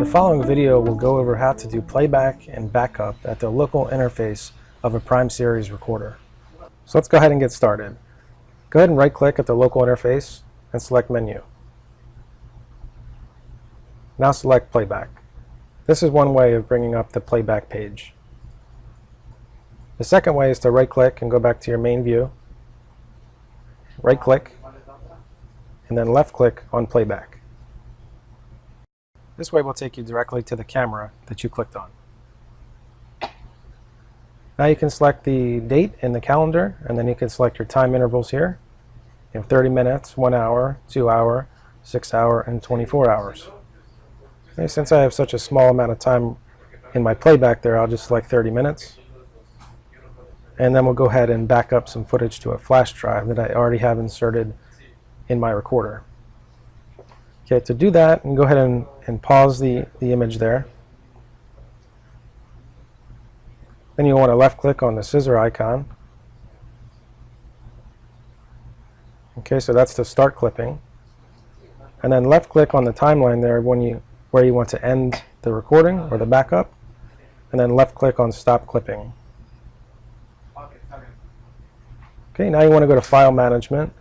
The following video will go over how to do playback and backup at the local interface of a Prime Series recorder. So let's go ahead and get started. Go ahead and right-click at the local interface and select Menu. Now select Playback. This is one way of bringing up the playback page. The second way is to right-click and go back to your main view, right-click, and then left-click on Playback. This way will take you directly to the camera that you clicked on. Now you can select the date in the calendar, and then you can select your time intervals here. You have 30 minutes, 1 hour, 2 hour, 6 hour, and 24 hours. Okay, since I have such a small amount of time in my playback there, I'll just select 30 minutes. And then we'll go ahead and back up some footage to a flash drive that I already have inserted in my recorder. Okay, to do that, and go ahead and pause the image there. Then you want to left click on the scissor icon. Okay, so that's to start clipping. And then left click on the timeline there where you want to end the recording or the backup. And then left click on stop clipping. Okay, now you want to go to File Management.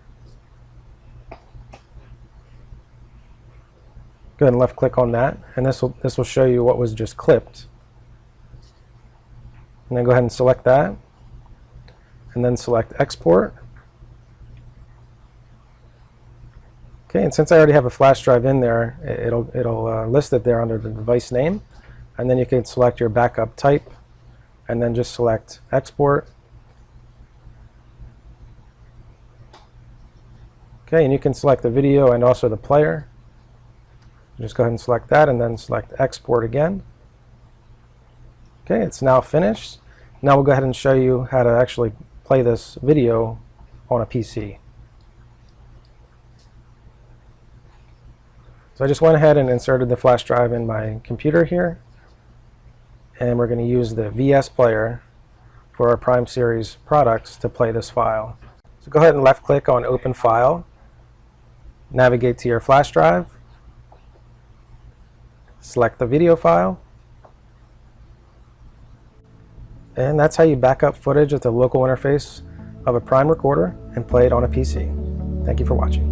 Go ahead and left click on that, and this will show you what was just clipped. And then go ahead and select that, and then select Export. Okay, and since I already have a flash drive in there, it'll list it there under the device name, and then you can select your backup type, and then just select Export. Okay, and you can select the video and also the player. Just go ahead and select that and then select Export again. Okay, it's now finished. Now we'll go ahead and show you how to actually play this video on a PC. So I just went ahead and inserted the flash drive in my computer here, and we're going to use the VS Player for our Prime Series products to play this file. So go ahead and left click on Open File, navigate to your flash drive, select the video file, and that's how you back up footage at the local interface of a Prime recorder and play it on a PC. Thank you for watching.